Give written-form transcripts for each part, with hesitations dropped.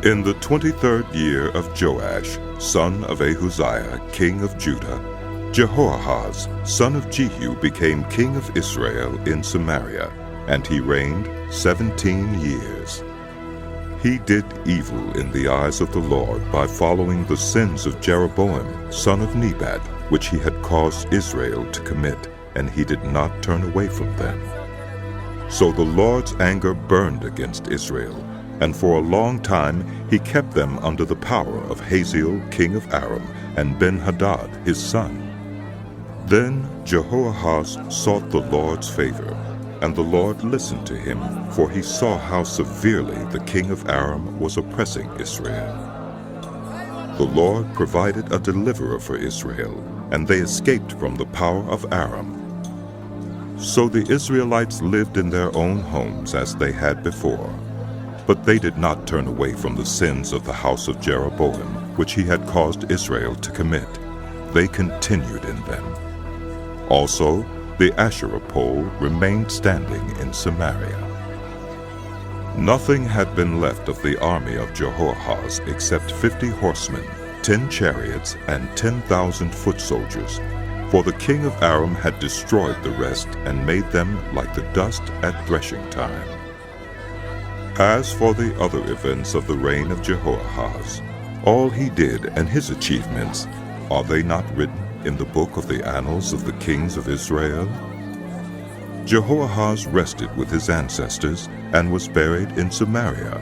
In the 23rd year of Joash, son of Ahaziah, king of Judah, Jehoahaz, son of Jehu, became king of Israel in Samaria, and he reigned 17 years. He did evil in the eyes of the Lord by following the sins of Jeroboam, son of Nebat, which he had caused Israel to commit, and he did not turn away from them. So the Lord's anger burned against Israel, and for a long time he kept them under the power of Hazael, king of Aram, and Ben-hadad, his son. Then Jehoahaz sought the Lord's favor, and the Lord listened to him, for he saw how severely the king of Aram was oppressing Israel. The Lord provided a deliverer for Israel, and they escaped from the power of Aram. So the Israelites lived in their own homes as they had before. But they did not turn away from the sins of the house of Jeroboam, which he had caused Israel to commit. They continued in them. Also, the Asherah pole remained standing in Samaria. Nothing had been left of the army of Jehoahaz except 50 horsemen, 10 chariots, and 10,000 foot soldiers, for the king of Aram had destroyed the rest and made them like the dust at threshing time. As for the other events of the reign of Jehoahaz, all he did and his achievements, are they not written in the book of the annals of the kings of Israel? Jehoahaz rested with his ancestors and was buried in Samaria,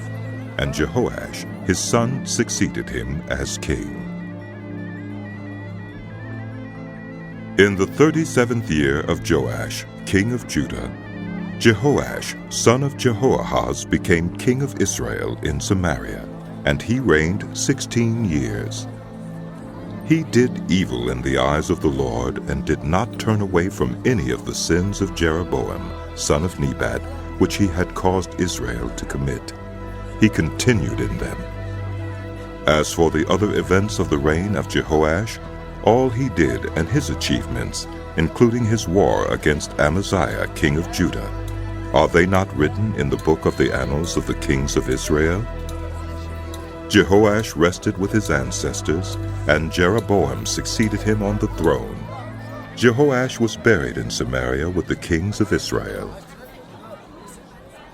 and Jehoash, his son, succeeded him as king. In the 37th year of Joash, king of Judah, Jehoash, son of Jehoahaz, became king of Israel in Samaria, and he reigned 16 years. He did evil in the eyes of the Lord, and did not turn away from any of the sins of Jeroboam, son of Nebat, which he had caused Israel to commit. He continued in them. As for the other events of the reign of Jehoash, all he did and his achievements, including his war against Amaziah, king of Judah, are they not written in the book of the annals of the kings of Israel? Jehoash rested with his ancestors, and Jeroboam succeeded him on the throne. Jehoash was buried in Samaria with the kings of Israel.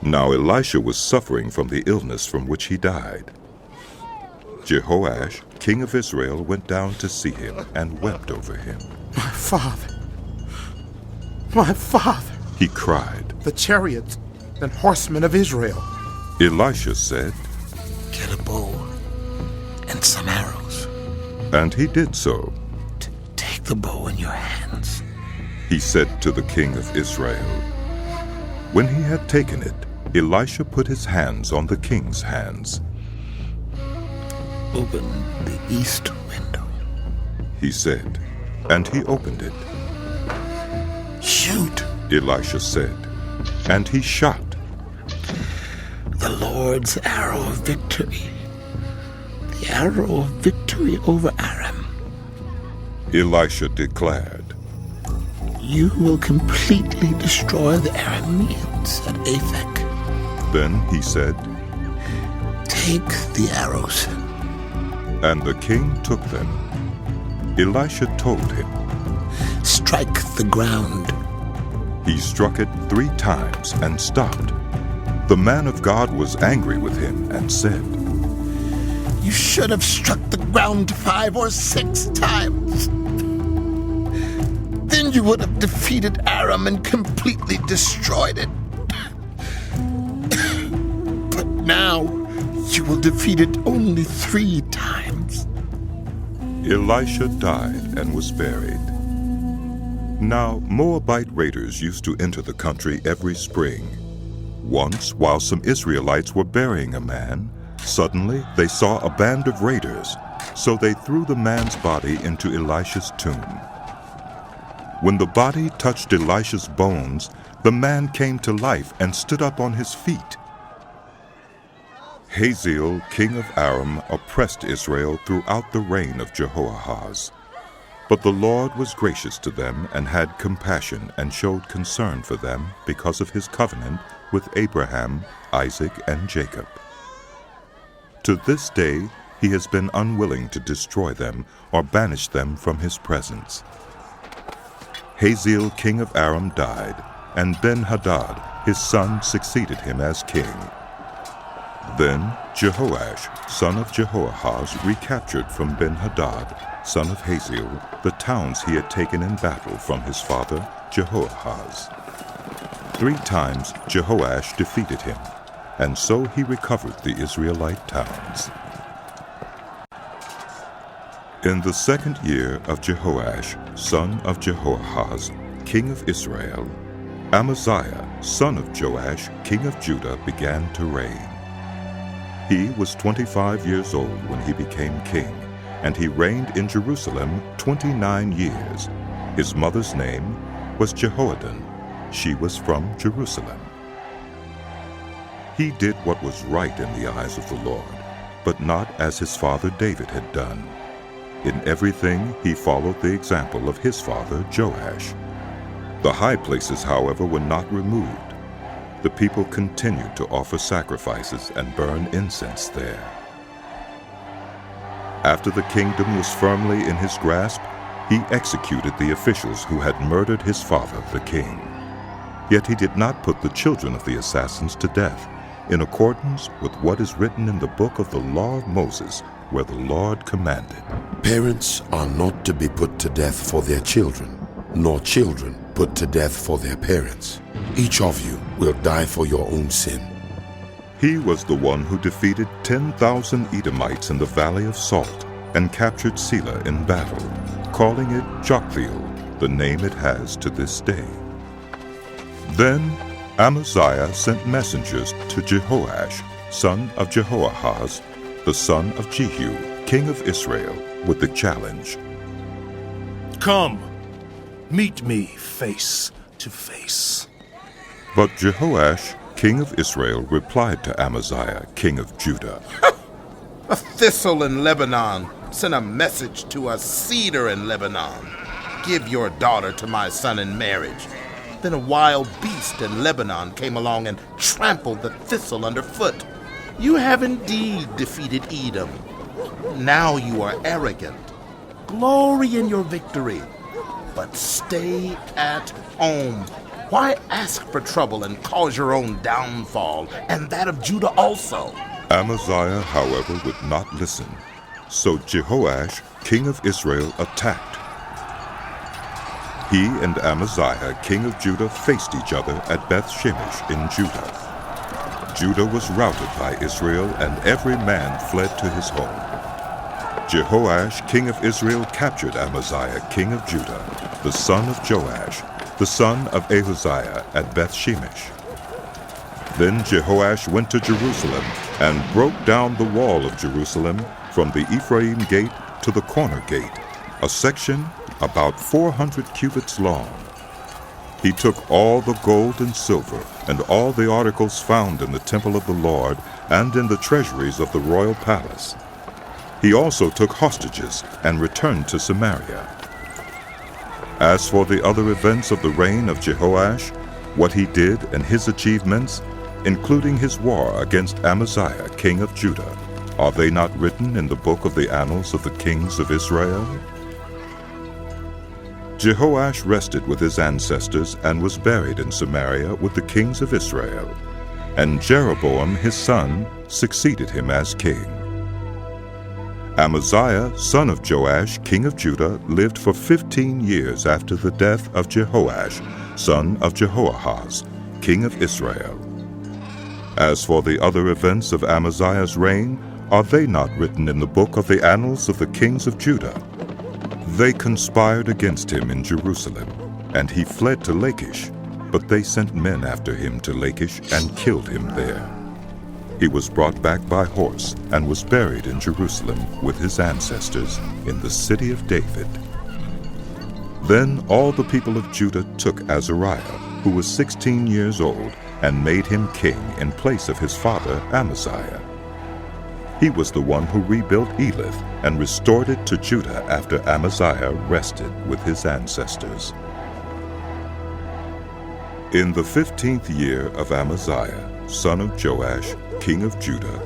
Now Elisha was suffering from the illness from which he died. Jehoash, king of Israel, went down to see him and wept over him. My father! My father! He cried. The chariots and horsemen of Israel. Elisha said, Get a bow and some arrows. And he did so. Take the bow in your hands, He said to the king of Israel. When he had taken it, Elisha put his hands on the king's hands. Open the east window, He said, and he opened it. Shoot, Elisha said, and he shot. the Lord's arrow of victory, the arrow of victory over Aram. Elisha declared, You will completely destroy the Arameans at Aphek. Then he said, Take the arrows. and the king took them. Elisha told him. Strike the ground. He struck it 3 times and stopped. The man of God was angry with him and said, You should have struck the ground 5 or 6 times. Then you would have defeated Aram and completely destroyed it. But now you will defeat it only 3 times. Elisha died and was buried. Now Moabite raiders used to enter the country every spring. Once, while some Israelites were burying a man, suddenly they saw a band of raiders, so they threw the man's body into Elisha's tomb. When the body touched Elisha's bones, the man came to life and stood up on his feet. Hazael, king of Aram, oppressed Israel throughout the reign of Jehoahaz. But the Lord was gracious to them and had compassion and showed concern for them because of his covenant with Abraham, Isaac, and Jacob. To this day, he has been unwilling to destroy them or banish them from his presence. Hazael, king of Aram, died, and Ben-hadad, his son, succeeded him as king. Then Jehoash, son of Jehoahaz, recaptured from Ben-hadad, son of Hazael, the towns he had taken in battle from his father Jehoahaz. 3 times Jehoash defeated him, and so he recovered the Israelite towns. In the 2nd year of Jehoash, son of Jehoahaz, king of Israel, Amaziah, son of Joash, king of Judah, began to reign. He was 25 years old when he became king, and he reigned in Jerusalem 29 years. His mother's name was Jehoadan. She was from Jerusalem. He did what was right in the eyes of the Lord, but not as his father David had done. In everything he followed the example of his father Joash. The high places, however, were not removed. The people continued to offer sacrifices and burn incense there. After the kingdom was firmly in his grasp, he executed the officials who had murdered his father, the king. Yet he did not put the children of the assassins to death, in accordance with what is written in the book of the law of Moses, where the Lord commanded, "Parents are not to be put to death for their children, nor children put to death for their parents. Each of you will die for your own sin." He was the one who defeated 10,000 Edomites in the Valley of Salt and captured Selah in battle, calling it Joktheel, the name it has to this day. Then Amaziah sent messengers to Jehoash, son of Jehoahaz, the son of Jehu, king of Israel, with the challenge, Come, meet me face to face. But Jehoash, king of Israel, replied to Amaziah, king of Judah, A thistle in Lebanon sent a message to a cedar in Lebanon. Give your daughter to my son in marriage. Then a wild beast in Lebanon came along and trampled the thistle underfoot. You have indeed defeated Edom. Now you are arrogant. Glory in your victory, but stay at home. Why ask for trouble and cause your own downfall, and that of Judah also? Amaziah, however, would not listen. So Jehoash, king of Israel, attacked. He and Amaziah, king of Judah, faced each other at Beth-shemesh in Judah. Judah was routed by Israel, and every man fled to his home. Jehoash, king of Israel, captured Amaziah, king of Judah, the son of Joash, the son of Ahaziah, at Beth-shemesh. Then Jehoash went to Jerusalem and broke down the wall of Jerusalem from the Ephraim gate to the corner gate, a section about 400 cubits long. He took all the gold and silver and all the articles found in the temple of the Lord and in the treasuries of the royal palace. He also took hostages and returned to Samaria. As for the other events of the reign of Jehoash, what he did and his achievements, including his war against Amaziah, king of Judah, are they not written in the book of the annals of the kings of Israel? Jehoash rested with his ancestors and was buried in Samaria with the kings of Israel, and Jeroboam his son succeeded him as king. Amaziah, son of Joash, king of Judah, lived for 15 years after the death of Jehoash, son of Jehoahaz, king of Israel. As for the other events of Amaziah's reign, are they not written in the book of the annals of the kings of Judah? They conspired against him in Jerusalem, and he fled to Lachish, but they sent men after him to Lachish and killed him there. He was brought back by horse and was buried in Jerusalem with his ancestors in the city of David. Then all the people of Judah took Azariah, who was 16 years old, and made him king in place of his father Amaziah. He was the one who rebuilt Elath and restored it to Judah after Amaziah rested with his ancestors. In the 15th year of Amaziah, son of Joash, king of Judah,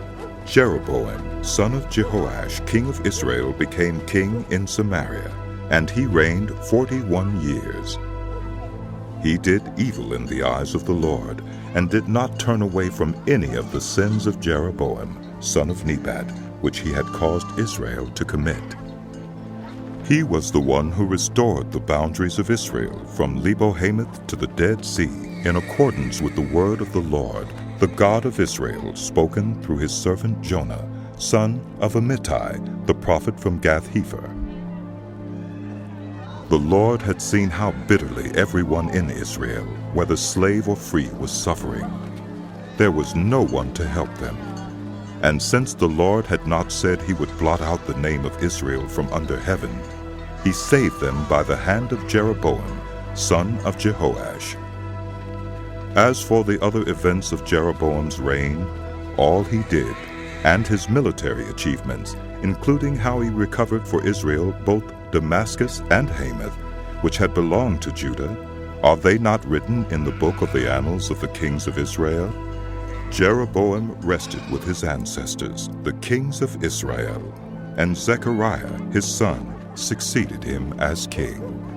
Jeroboam, son of Jehoash, king of Israel, became king in Samaria, and he reigned 41 years. He did evil in the eyes of the Lord, and did not turn away from any of the sins of Jeroboam, son of Nebat, which he had caused Israel to commit. He was the one who restored the boundaries of Israel from Lebo-Hamath to the Dead Sea, in accordance with the word of the Lord, the God of Israel, spoken through his servant Jonah, son of Amittai, the prophet from Gath-hepher. The Lord had seen how bitterly everyone in Israel, whether slave or free, was suffering. There was no one to help them. And since the Lord had not said he would blot out the name of Israel from under heaven, he saved them by the hand of Jeroboam, son of Jehoash. As for the other events of Jeroboam's reign, all he did, and his military achievements, including how he recovered for Israel both Damascus and Hamath, which had belonged to Judah, are they not written in the book of the annals of the kings of Israel? Jeroboam rested with his ancestors, the kings of Israel, and Zachariah his son succeeded him as king.